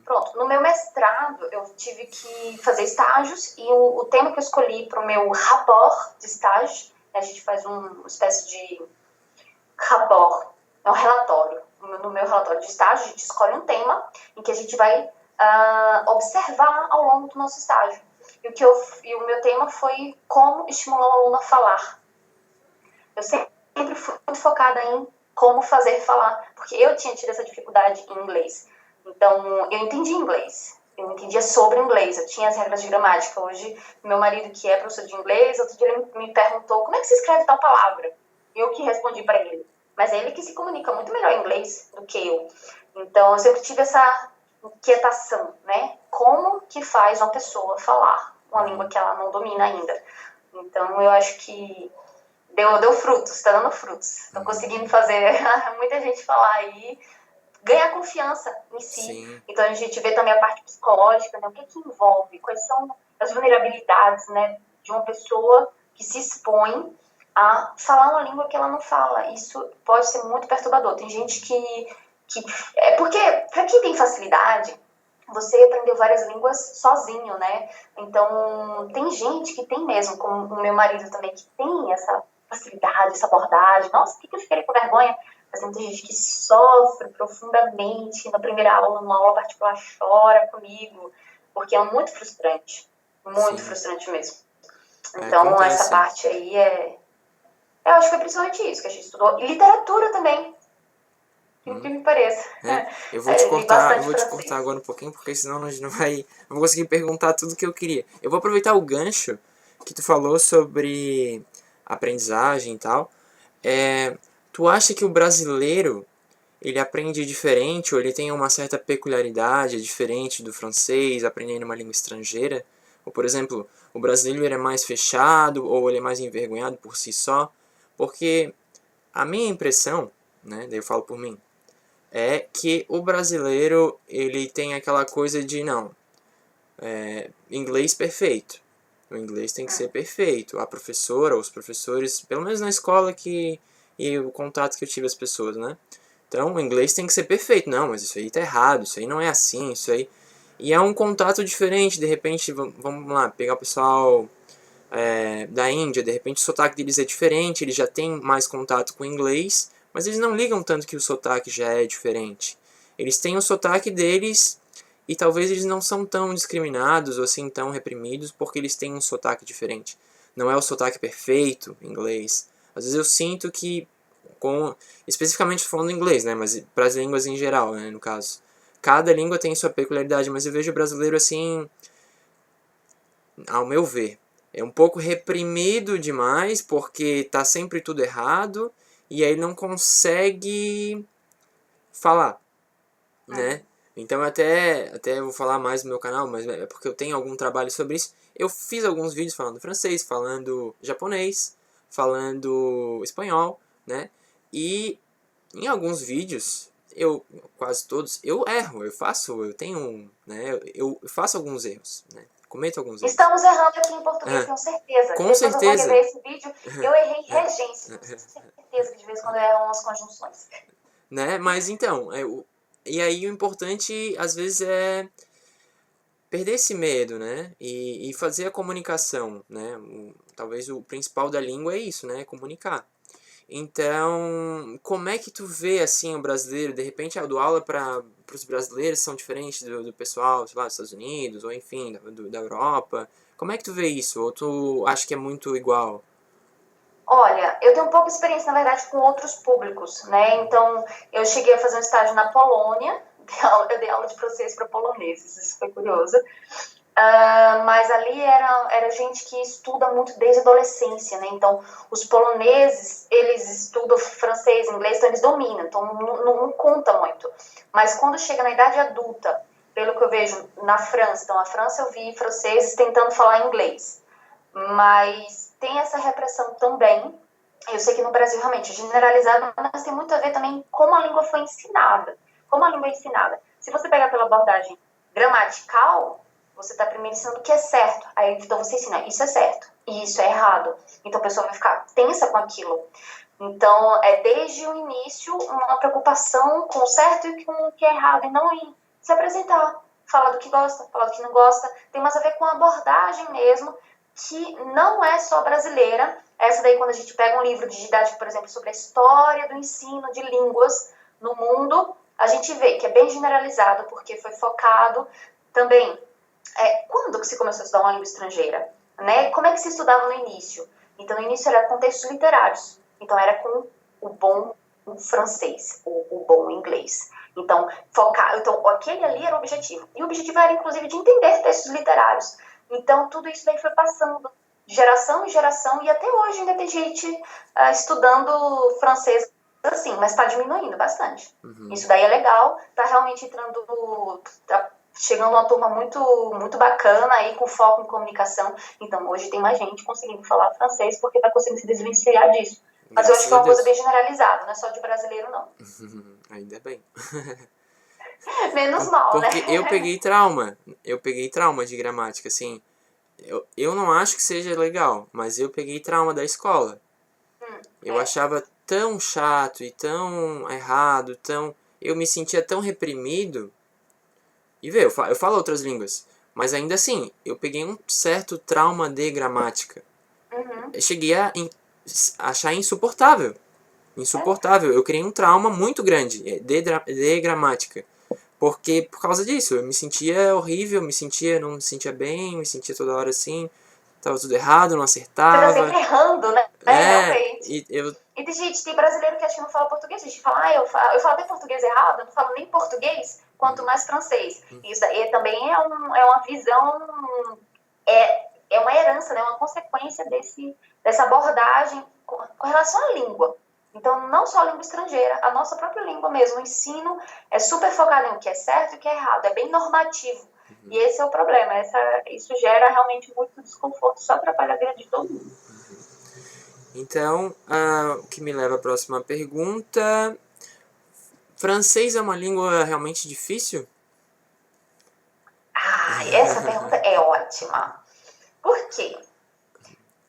Pronto, no meu mestrado eu tive que fazer estágios e o tema que eu escolhi para o meu rapport de estágio, a gente faz uma espécie de rapport, é um relatório. No meu relatório de estágio, a gente escolhe um tema em que a gente vai observar ao longo do nosso estágio. E o meu tema foi como estimular o aluno a falar. Eu sempre fui muito focada em como fazer falar, porque eu tinha tido essa dificuldade em inglês. Então, eu entendi inglês, eu entendia sobre inglês, eu tinha as regras de gramática. Hoje, meu marido, que é professor de inglês, outro dia ele me perguntou como é que se escreve tal palavra. Eu que respondi para ele. Mas é ele que se comunica muito melhor em inglês do que eu. Então, eu sempre tive essa inquietação, né? Como que faz uma pessoa falar uma língua que ela não domina ainda? Então, eu acho que deu frutos, tá dando frutos. Tô conseguindo fazer muita gente falar aí, ganhar confiança em si. Sim. Então, a gente vê também a parte psicológica, né? O que envolve, quais são as vulnerabilidades, né, de uma pessoa que se expõe a falar uma língua que ela não fala. Isso pode ser muito perturbador. Tem gente que porque, para quem tem facilidade, você aprendeu várias línguas sozinho, né? Então, tem gente que tem mesmo, como o meu marido também, que tem essa facilidade, essa abordagem. Nossa, por que eu ficaria com vergonha? Mas tem muita gente que sofre profundamente na primeira aula, numa aula particular, chora comigo, porque é muito frustrante. Muito frustrante mesmo. Então, Acontece. essa parte aí eu acho que é principalmente isso que a gente estudou. E literatura também. O que me pareça. Eu vou te cortar agora um pouquinho, porque senão a gente não vou conseguir perguntar tudo que eu queria. Eu vou aproveitar o gancho que tu falou sobre aprendizagem e tal. Tu acha que o brasileiro, ele aprende diferente, ou ele tem uma certa peculiaridade diferente do francês, aprendendo uma língua estrangeira? Ou, por exemplo, o brasileiro ele é mais fechado, ou ele é mais envergonhado por si só? Porque a minha impressão, né, daí eu falo por mim, é que o brasileiro ele tem aquela coisa de inglês perfeito. O inglês tem que ser perfeito. A professora, os professores, pelo menos na escola e o contato que eu tive as pessoas, né? Então, o inglês tem que ser perfeito. Não, mas isso aí tá errado, isso aí não é assim, isso aí... E é um contato diferente, de repente, vamos lá, pegar o pessoal da Índia, de repente o sotaque deles é diferente, eles já têm mais contato com o inglês, mas eles não ligam tanto que o sotaque já é diferente. Eles têm o sotaque deles e talvez eles não são tão discriminados ou assim tão reprimidos porque eles têm um sotaque diferente. Não é o sotaque perfeito em inglês. Às vezes eu sinto que, especificamente falando inglês, né, mas para as línguas em geral, né, no caso, cada língua tem sua peculiaridade, mas eu vejo o brasileiro assim, ao meu ver, é um pouco reprimido demais porque tá sempre tudo errado e aí não consegue falar, né? Então até vou falar mais no meu canal, mas é porque eu tenho algum trabalho sobre isso. Eu fiz alguns vídeos falando francês, falando japonês, falando espanhol, né? E em alguns vídeos, quase todos, eu erro, eu faço alguns erros, né? Cometo alguns erros. Estamos errando aqui em português, tenho certeza. Com Depois certeza. eu vou rever esse vídeo, eu errei regência. Tenho certeza que de vez em quando eu erro umas conjunções. Né? Mas então, e aí o importante às vezes é perder esse medo, né? E fazer a comunicação, né? Talvez o principal da língua é isso, né? Comunicar. Então, como é que tu vê assim o brasileiro? De repente a aula para os brasileiros são diferentes do pessoal, sei lá, dos Estados Unidos, ou enfim, da Europa. Como é que tu vê isso? Ou tu acha que é muito igual? Olha, eu tenho um pouco de experiência, na verdade, com outros públicos, né? Então, eu cheguei a fazer um estágio na Polônia, eu dei aula de francês para poloneses, isso foi curioso. Mas ali era gente que estuda muito desde a adolescência, né? Então, os poloneses, eles estudam francês, inglês, então eles dominam, então não conta muito. Mas quando chega na idade adulta, pelo que eu vejo na França, então na França eu vi franceses tentando falar inglês, mas tem essa repressão também. Eu sei que no Brasil realmente é generalizado, mas tem muito a ver também como a língua foi ensinada. Como a língua é ensinada. Se você pegar pela abordagem gramatical, você está primeiro ensinando o que é certo. Aí então você ensina, isso é certo e isso é errado. Então a pessoa vai ficar tensa com aquilo. Então é desde o início uma preocupação com o certo e com o que é errado, e não em se apresentar, falar do que gosta, falar do que não gosta. Tem mais a ver com a abordagem mesmo, que não é só brasileira. Essa daí, quando a gente pega um livro de didática, por exemplo, sobre a história do ensino de línguas no mundo, a gente vê que é bem generalizado, porque foi focado também. Quando que se começou a estudar uma língua estrangeira? Né? Como é que se estudava no início? Então, no início era com textos literários. Então, era com o bom francês, o bom inglês. Então, aquele ali era o objetivo. E o objetivo era, inclusive, de entender textos literários. Então, tudo isso daí foi passando de geração em geração, e até hoje ainda tem gente estudando francês assim, mas está diminuindo bastante. Uhum. Isso daí é legal, está realmente entrando, tá chegando uma turma muito, muito bacana aí, com foco em comunicação. Então, hoje tem mais gente conseguindo falar francês porque está conseguindo se desvencilhar disso. Mas eu acho que é uma coisa bem generalizada, não é só de brasileiro, não. Ainda bem. Menos mal, porque né? Porque eu peguei trauma de gramática, assim. Eu não acho que seja legal, mas eu peguei trauma da escola. Eu achava tão chato e tão errado, eu me sentia tão reprimido. E vê, eu falo outras línguas, mas ainda assim, eu peguei um certo trauma de gramática. Eu cheguei a achar insuportável. Insuportável. Eu criei um trauma muito grande de gramática. Porque, por causa disso, eu me sentia horrível, não me sentia bem, me sentia toda hora assim, tava tudo errado, não Você tá acertava. sempre errando, né? Realmente. E tem gente, tem brasileiro que acha que não fala português. A gente fala, eu falo até português errado, eu não falo nem português, quanto mais francês. Isso aí também é uma visão, é uma herança, né? Uma consequência dessa abordagem com relação à língua. Então, não só a língua estrangeira, a nossa própria língua mesmo. O ensino é super focado em o que é certo e o que é errado. É bem normativo. E esse é o problema. Isso gera realmente muito desconforto, só atrapalha a vida de todo mundo. Então, o que me leva à próxima pergunta. Francês é uma língua realmente difícil? Essa pergunta é ótima. Por quê?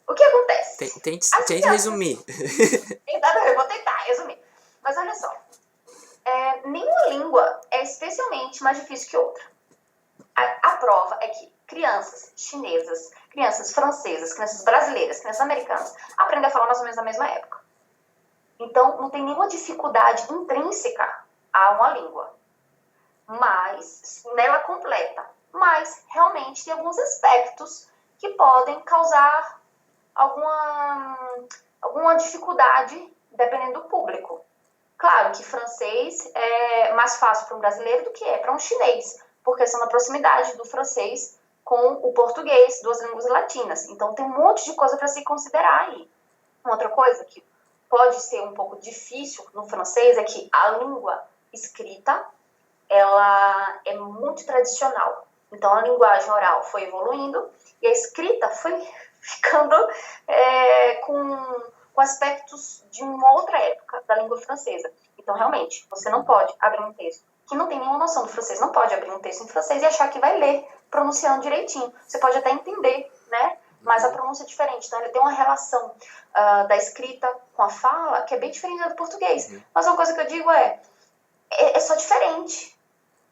O que acontece? Tente resumir. Eu vou tentar resumir. Mas olha só. Nenhuma língua é especialmente mais difícil que outra. A prova é que crianças chinesas, crianças francesas, crianças brasileiras, crianças americanas aprendem a falar mais ou menos na mesma época. Então, não tem nenhuma dificuldade intrínseca a uma língua. Mas, nela completa. Mas, realmente, tem alguns aspectos que podem causar alguma dificuldade, dependendo do público. Claro que francês é mais fácil para um brasileiro do que é para um chinês, por questão da proximidade do francês com o português, duas línguas latinas. Então, tem um monte de coisa para se considerar aí. Uma outra coisa que pode ser um pouco difícil no francês é que a língua escrita, ela é muito tradicional. Então, a linguagem oral foi evoluindo e a escrita foi ficando com aspectos de uma outra época da língua francesa. Então, realmente, você não pode abrir um texto que não tem nenhuma noção do francês, não pode abrir um texto em francês e achar que vai ler pronunciando direitinho. Você pode até entender, né? Mas a pronúncia é diferente. Então, ele tem uma relação da escrita com a fala que é bem diferente da do português. Mas uma coisa que eu digo é só diferente.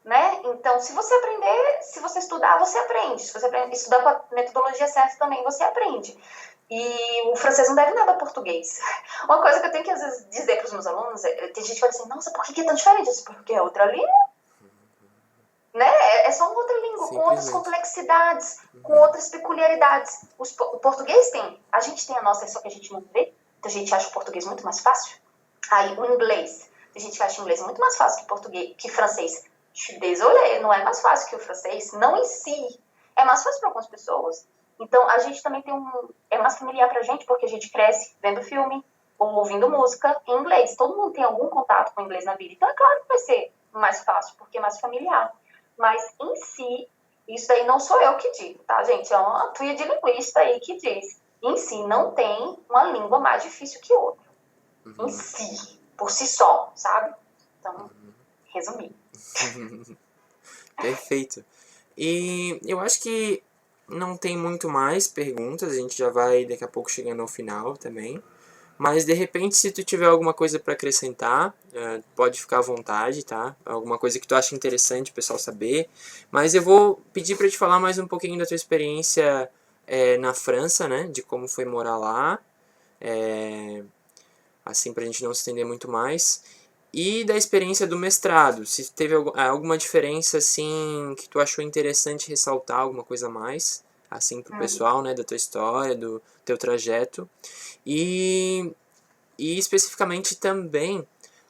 Né? Então, se você aprender, se você estudar, você aprende. Se você estudar com a metodologia certa também, você aprende. E o francês não deve nada ao português. Uma coisa que eu tenho que, às vezes, dizer para os meus alunos, tem gente que fala assim, nossa, por que é tão diferente? Porque é outra língua. Né? É só uma outra língua, com outras complexidades, com outras peculiaridades. O português tem, a gente tem a nossa, só que a gente não vê. Tem gente que acha o português muito mais fácil. Aí, o inglês. Tem gente que acha o inglês muito mais fácil que português, que francês. Désolé, não é mais fácil que o francês. Não em si. É mais fácil para algumas pessoas. Então, a gente também tem é mais familiar pra gente, porque a gente cresce vendo filme ou ouvindo música em inglês. Todo mundo tem algum contato com o inglês na vida. Então, é claro que vai ser mais fácil, porque é mais familiar. Mas, em si, isso aí não sou eu que digo, tá, gente? É uma tuia de linguista aí que diz. Em si, não tem uma língua mais difícil que outra. Em si, por si só, sabe? Então, resumir. Perfeito. E eu acho que não tem muito mais perguntas, a gente já vai daqui a pouco chegando ao final também. Mas de repente, se tu tiver alguma coisa para acrescentar, pode ficar à vontade, tá? Alguma coisa que tu acha interessante o pessoal saber. Mas eu vou pedir para te falar mais um pouquinho da tua experiência na França, né? De como foi morar lá. Assim, pra gente não se estender muito mais. E da experiência do mestrado, se teve alguma diferença, assim, que tu achou interessante ressaltar, alguma coisa a mais, assim, pro pessoal, né, da tua história, do teu trajeto. E especificamente também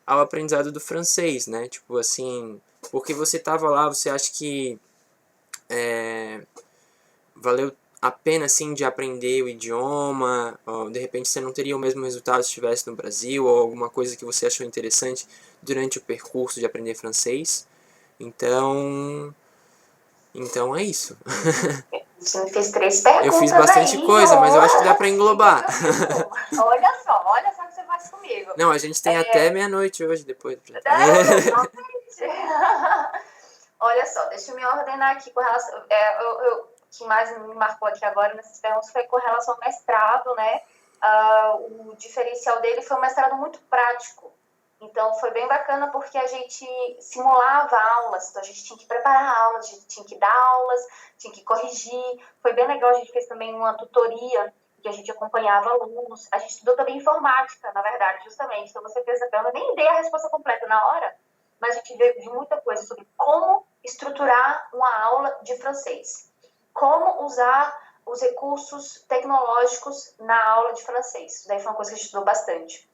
ao aprendizado do francês, né, tipo assim, porque você tava lá, você acha que valeu a pena, assim, de aprender o idioma, ou, de repente você não teria o mesmo resultado se estivesse no Brasil, ou alguma coisa que você achou interessante durante o percurso de aprender francês. Então é isso. Você me fez 3 perguntas Eu fiz bastante aí, coisa, mas eu acho que dá pra englobar. olha só o que você faz comigo. Não, a gente tem até meia-noite hoje depois. Olha só, deixa eu me ordenar aqui com relação. O que mais me marcou aqui agora nesses perguntas foi com relação ao mestrado, né? O diferencial dele foi um mestrado muito prático. Então, foi bem bacana porque a gente simulava aulas, então a gente tinha que preparar aulas, a gente tinha que dar aulas, tinha que corrigir. Foi bem legal, a gente fez também uma tutoria, que a gente acompanhava alunos. A gente estudou também informática, na verdade, justamente. Então, você fez a pergunta, nem dei a resposta completa na hora, mas a gente viu muita coisa sobre como estruturar uma aula de francês, como usar os recursos tecnológicos na aula de francês. Isso daí foi uma coisa que a gente estudou bastante.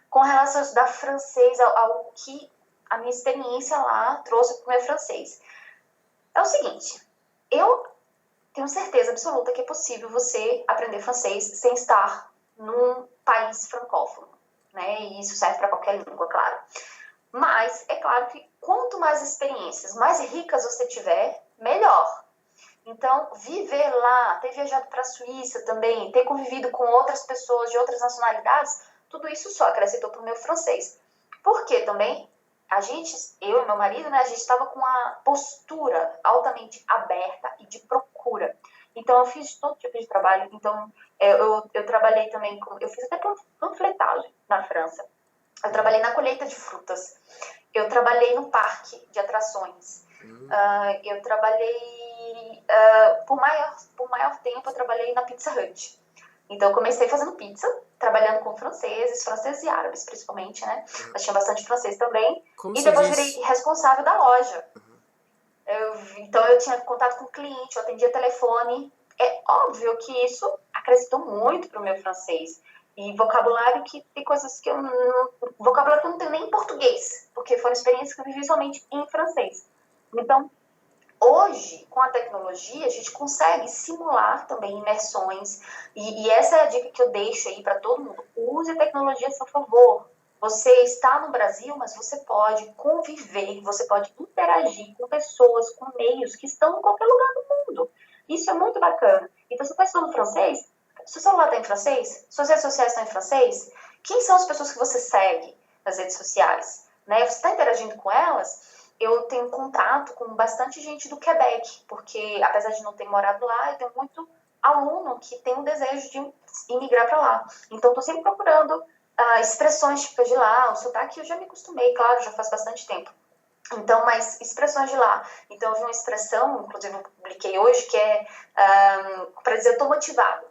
Com relação a estudar francês, ao que a minha experiência lá trouxe para o meu francês. É o seguinte, eu tenho certeza absoluta que é possível você aprender francês sem estar num país francófono, né? E isso serve para qualquer língua, claro. Mas é claro que quanto mais experiências, mais ricas você tiver, melhor. Então, viver lá, ter viajado para a Suíça também, ter convivido com outras pessoas de outras nacionalidades, tudo isso só acrescentou para o meu francês. Porque também eu e meu marido, né, a gente estava com uma postura altamente aberta e de procura. Então, eu fiz todo tipo de trabalho. Então, eu trabalhei também eu fiz até panfletagem na França. Eu trabalhei na colheita de frutas. Eu trabalhei no parque de atrações. Eu trabalhei... por maior tempo, eu trabalhei na Pizza Hut. Então, eu comecei fazendo pizza, trabalhando com franceses e árabes, principalmente, né? Mas tinha bastante francês também. Como E se depois diz? virei responsável da loja. Então, eu tinha contato com o cliente, eu atendia telefone. É óbvio que isso acrescentou muito para o meu francês. E vocabulário que tem coisas que eu não... Vocabulário que eu não tenho nem em português, porque foram experiências que eu vivi somente em francês. Então, hoje, com a tecnologia, a gente consegue simular também imersões. E essa é a dica que eu deixo aí para todo mundo. Use a tecnologia a seu favor. Você está no Brasil, mas você pode conviver, você pode interagir com pessoas, com meios que estão em qualquer lugar do mundo. Isso é muito bacana. Então, você está estudando francês? Seu celular está em francês? Suas redes sociais estão em francês? Quem são as pessoas que você segue nas redes sociais? Né? Você está interagindo com elas? Eu tenho contato com bastante gente do Quebec, porque apesar de não ter morado lá, eu tenho muito aluno que tem o desejo de imigrar para lá. Então, estou sempre procurando expressões típicas de lá. O sotaque eu já me acostumei, claro, já faz bastante tempo. Então, mas expressões de lá. Então, eu vi uma expressão, inclusive eu publiquei hoje, que é para dizer eu tô motivado.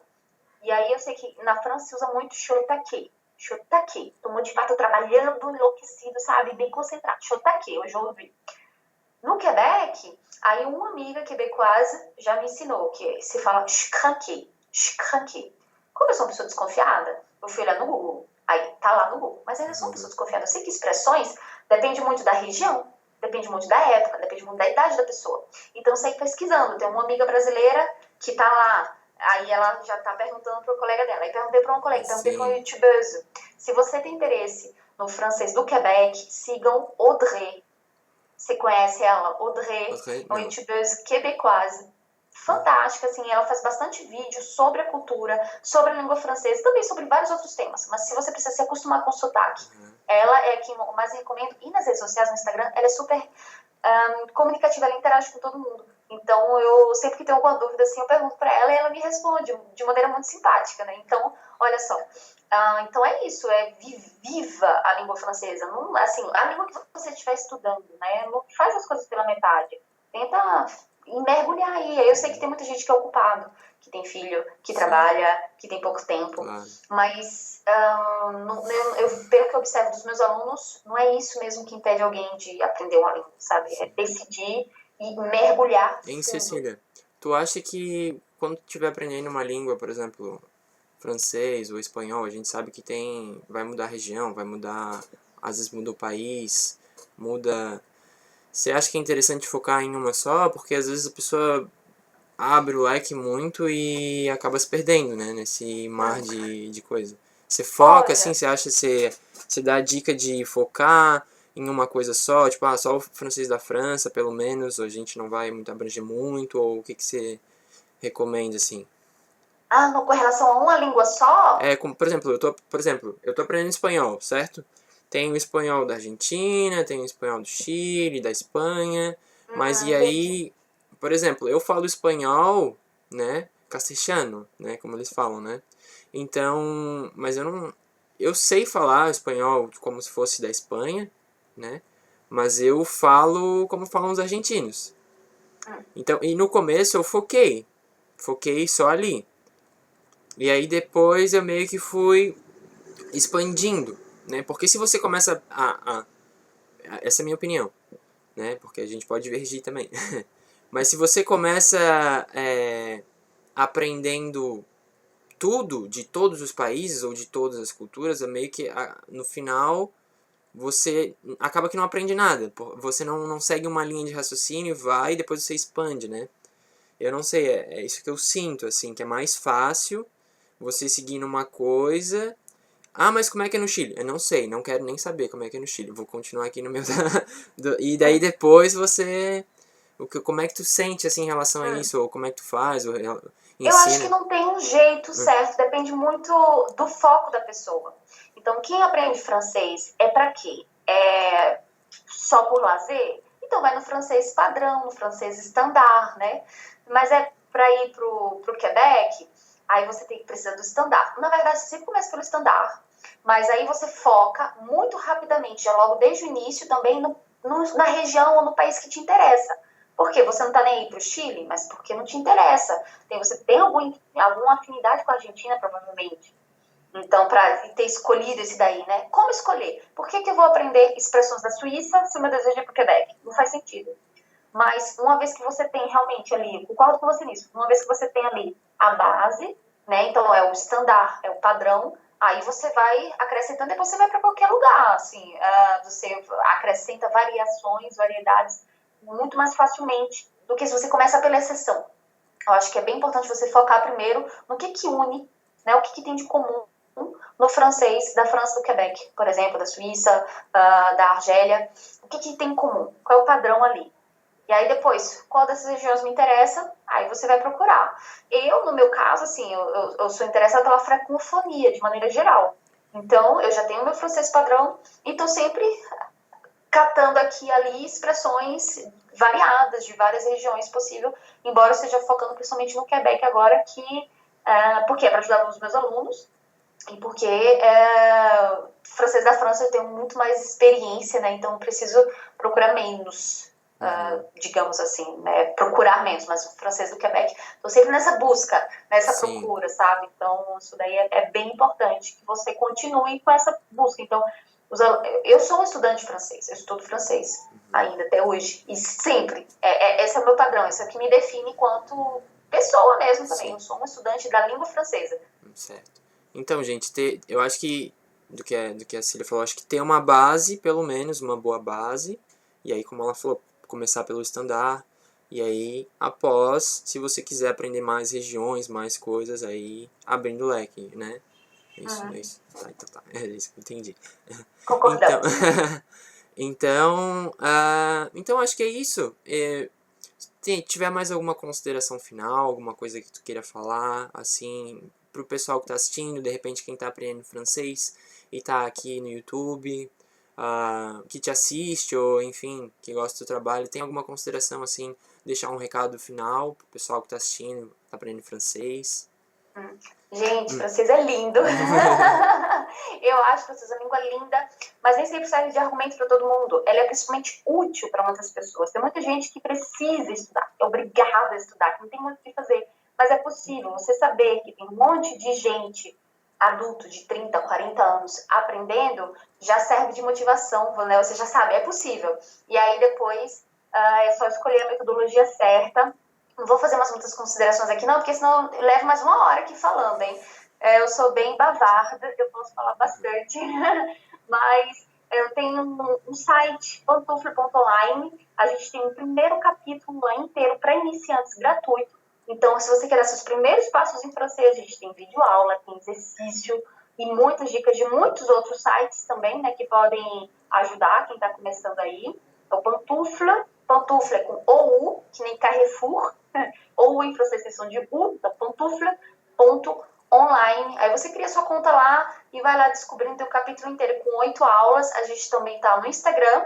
E aí eu sei que na França se usa muito chotaque. Chotaque. Tô motivado, tô trabalhando enlouquecido, sabe? Bem concentrado. Chotaque, hoje eu ouvi. No Quebec, aí uma amiga quebecoise já me ensinou que se fala schcranque. Schcranque. Como eu sou uma pessoa desconfiada, eu fui olhar no Google. Aí tá lá no Google. Mas ainda sou uma pessoa desconfiada. Eu sei que expressões depende muito da região, depende muito da época, depende muito da idade da pessoa. Então eu saí pesquisando. Tem uma amiga brasileira que tá lá. Aí ela já tá perguntando pro colega dela. Aí perguntei pra um colega, perguntei pra um youtuber. Se você tem interesse no francês do Quebec, sigam Audrey. Você conhece ela? Audrey, uma youtuber quebecoise. Fantástica, assim, ela faz bastante vídeo sobre a cultura, sobre a língua francesa, também sobre vários outros temas. Mas se você precisa se acostumar com o sotaque, ela é quem eu mais recomendo. E nas redes sociais, no Instagram, ela é super comunicativa, ela interage com todo mundo. Então, eu sempre que tenho alguma dúvida, assim, eu pergunto pra ela e ela me responde de maneira muito simpática, né? Então, olha só. Então é isso, viva a língua francesa. Não, assim, a língua que você estiver estudando, né? Não faz as coisas pela metade. Tenta mergulhar aí. Eu sei que tem muita gente que é ocupado, que tem filho, que trabalha, que tem pouco tempo. Mas, pelo que eu observo dos meus alunos, não é isso mesmo que impede alguém de aprender uma língua, sabe? É decidir e mergulhar. Hein, Cecília, tu acha que quando tu estiver aprendendo uma língua, por exemplo, francês ou espanhol, a gente sabe que vai mudar a região, vai mudar, às vezes muda o país, muda... Você acha que é interessante focar em uma só? Porque às vezes a pessoa abre o leque muito e acaba se perdendo, né? Nesse mar de coisa. Você foca, assim, você acha que você dá a dica de focar em uma coisa só? Tipo, só o francês da França, pelo menos, ou a gente não vai muito abranger muito? Ou o que você recomenda, assim? Com relação a uma língua só? Por exemplo, eu tô aprendendo espanhol, certo? Tem o espanhol da Argentina, tem o espanhol do Chile, da Espanha, mas e aí, por exemplo, eu falo espanhol, né, castelhano, né, como eles falam, né? Então, mas eu sei falar espanhol como se fosse da Espanha, né? Mas eu falo como falam os argentinos. Então, e no começo eu foquei só ali. E aí depois eu meio que fui expandindo, né? Porque se você começa essa é a minha opinião, né? Porque a gente pode divergir também. Mas se você começa aprendendo tudo de todos os países ou de todas as culturas, é meio que no final você acaba que não aprende nada. Você não segue uma linha de raciocínio, vai e depois você expande, né? Eu não sei, é isso que eu sinto, assim, que é mais fácil você seguir numa coisa. Mas como é que é no Chile? Eu não sei, não quero nem saber como é que é no Chile. Vou continuar aqui no meu... E daí depois você... Como é que tu sente, assim, em relação a isso? Ou como é que tu faz? Ou ensina? Eu acho que não tem um jeito certo. Depende muito do foco da pessoa. Então, quem aprende francês é pra quê? É só por lazer? Então, vai no francês padrão, no francês standard, né? Mas é pra ir pro Quebec, aí você precisa do standard. Na verdade, você sempre começa pelo standard, mas aí você foca muito rapidamente, já logo desde o início, também na região ou no país que te interessa. Por quê? Você não tá nem aí pro Chile, mas porque não te interessa. Você tem alguma afinidade com a Argentina, provavelmente. Então, para ter escolhido esse daí, né? Como escolher? Por que eu vou aprender expressões da Suíça se o meu desejo é pro Quebec? Não faz sentido. Mas uma vez que você tem realmente ali, concordo com você nisso, uma vez que você tem ali a base, né? Então é o standard, é o padrão, aí você vai acrescentando, depois você vai para qualquer lugar, assim, você acrescenta variações, variedades muito mais facilmente do que se você começa pela exceção. Eu acho que é bem importante você focar primeiro no que une, né? O que tem de comum no francês da França do Quebec, por exemplo, da Suíça, da Argélia. O que tem em comum? Qual é o padrão ali? E aí depois, qual dessas regiões me interessa? Aí você vai procurar. No meu caso, assim, eu sou interessada pela francofonia, de maneira geral. Então, eu já tenho meu francês padrão e estou sempre catando aqui e ali expressões variadas de várias regiões possível, embora eu esteja focando principalmente no Quebec agora, porque é para ajudar os meus alunos e porque francês da França eu tenho muito mais experiência, né? Então eu preciso procurar menos, digamos assim, né? Procurar menos, mas o francês do Quebec, estou sempre nessa busca, nessa procura, sabe? Então isso daí é bem importante que você continue com essa busca. Então, eu sou um estudante de francês, eu estudo francês ainda, até hoje, e sempre, esse é o meu padrão, isso é o que me define enquanto pessoa mesmo também. Eu sou uma estudante da língua francesa, Certo. Então, gente, eu acho que do que a Cecília falou, acho que ter uma base, pelo menos, uma boa base. E aí, como ela falou, começar pelo standard. E aí, após, se você quiser aprender mais regiões, mais coisas, aí abrindo o leque, né? É isso. Tá, então tá. É isso que eu entendi. Então, Concordamos. então acho que é isso. Se tiver mais alguma consideração final, alguma coisa que tu queira falar, assim, pro pessoal que tá assistindo, de repente quem tá aprendendo francês e tá aqui no YouTube, que te assiste, ou enfim, que gosta do trabalho, tem alguma consideração, assim, deixar um recado final pro pessoal que tá assistindo, tá aprendendo francês? Gente, francês é lindo. Eu acho francês uma língua linda, mas nem sempre serve de argumento para todo mundo. Ela é principalmente útil para muitas pessoas. Tem muita gente que precisa estudar, é obrigada a estudar, que não tem muito o que fazer. Mas é possível você saber que tem um monte de gente adulto de 30, 40 anos aprendendo, já serve de motivação, né? Você já sabe, é possível. E aí depois é só escolher a metodologia certa. Não vou fazer muitas considerações aqui, não, porque senão eu levo mais uma hora aqui falando, hein? Eu sou bem bavarda, eu posso falar bastante, mas eu tenho um site, pantufle.online, a gente tem um primeiro capítulo lá inteiro para iniciantes gratuito. Então, se você quer dar seus primeiros passos em francês, a gente tem vídeo aula, tem exercício e muitas dicas de muitos outros sites também, né, que podem ajudar quem está começando aí. Então, Pantufle é com OU, que nem Carrefour, ou em francês tem som de U, então pantufle.online. Aí você cria sua conta lá e vai lá descobrindo o capítulo inteiro com 8 aulas. A gente também tá no Instagram,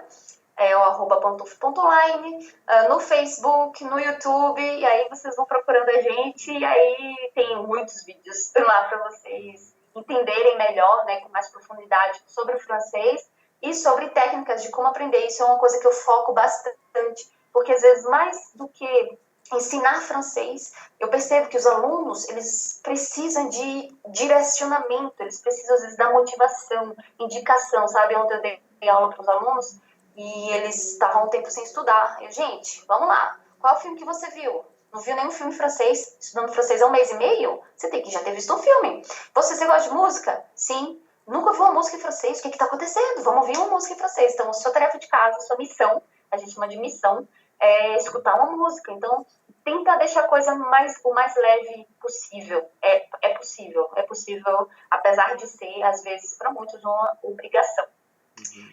o @pantufle.online, no Facebook, no YouTube, e aí vocês vão procurando a gente, e aí tem muitos vídeos lá para vocês entenderem melhor, né, com mais profundidade sobre o francês e sobre técnicas de como aprender. Isso é uma coisa que eu foco bastante, porque às vezes mais do que ensinar francês, eu percebo que os alunos, eles precisam de direcionamento, eles precisam às vezes da motivação, indicação, sabe? Ontem eu dei aula para os alunos e eles estavam um tempo sem estudar. Gente, vamos lá, qual filme que você viu? Não viu nenhum filme francês? Estudando francês há 1 mês e meio? Você tem que já ter visto um filme. Você gosta de música? Sim. Nunca ouviu uma música em francês? O que está acontecendo? Vamos ouvir uma música em francês. Então, sua tarefa de casa, sua missão, a gente chama de missão, é escutar uma música. Então, tenta deixar a coisa o mais leve possível. É possível, apesar de ser, às vezes, para muitos, uma obrigação.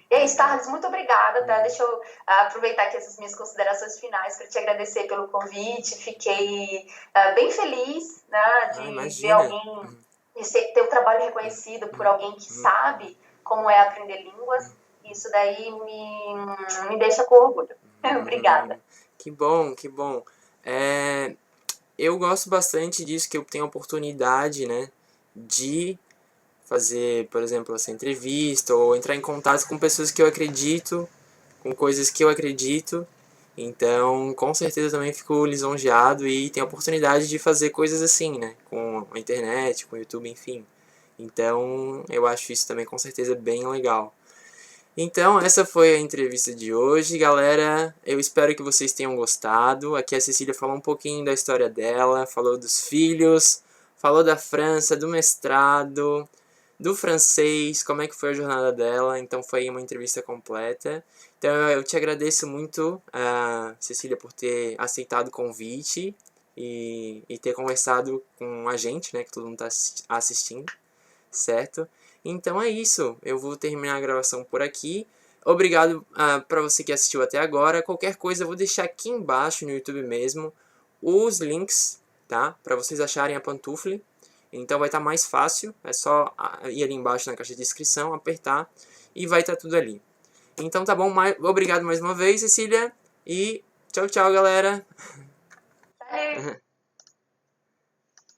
E é isso, Thales, muito obrigada, tá? Deixa eu aproveitar aqui essas minhas considerações finais para te agradecer pelo convite. Fiquei bem feliz, né, de ver alguém, de ter o trabalho reconhecido por alguém que sabe como é aprender línguas. Isso daí me deixa com orgulho. Obrigada. Que bom, que bom. Eu gosto bastante disso, que eu tenho a oportunidade, né, de fazer, por exemplo, essa entrevista ou entrar em contato com pessoas que eu acredito, com coisas que eu acredito. Então, com certeza também fico lisonjeado e tenho a oportunidade de fazer coisas assim, né, com a internet, com o YouTube, enfim. Então, eu acho isso também com certeza bem legal. Então, essa foi a entrevista de hoje, galera. Eu espero que vocês tenham gostado. Aqui a Cecília falou um pouquinho da história dela, falou dos filhos, falou da França, do mestrado, do francês, como é que foi a jornada dela. Então, foi uma entrevista completa. Então, eu te agradeço muito, Cecília, por ter aceitado o convite e ter conversado com a gente, né, que todo mundo está assistindo, certo? Então é isso, eu vou terminar a gravação por aqui. Obrigado para você que assistiu até agora. Qualquer coisa eu vou deixar aqui embaixo no YouTube mesmo os links, tá? Para vocês acharem a Pantufle. Então vai estar mais fácil, é só ir ali embaixo na caixa de descrição, apertar e vai estar tudo ali. Então tá bom, obrigado mais uma vez, Cecília, e tchau, tchau, galera. Valeu.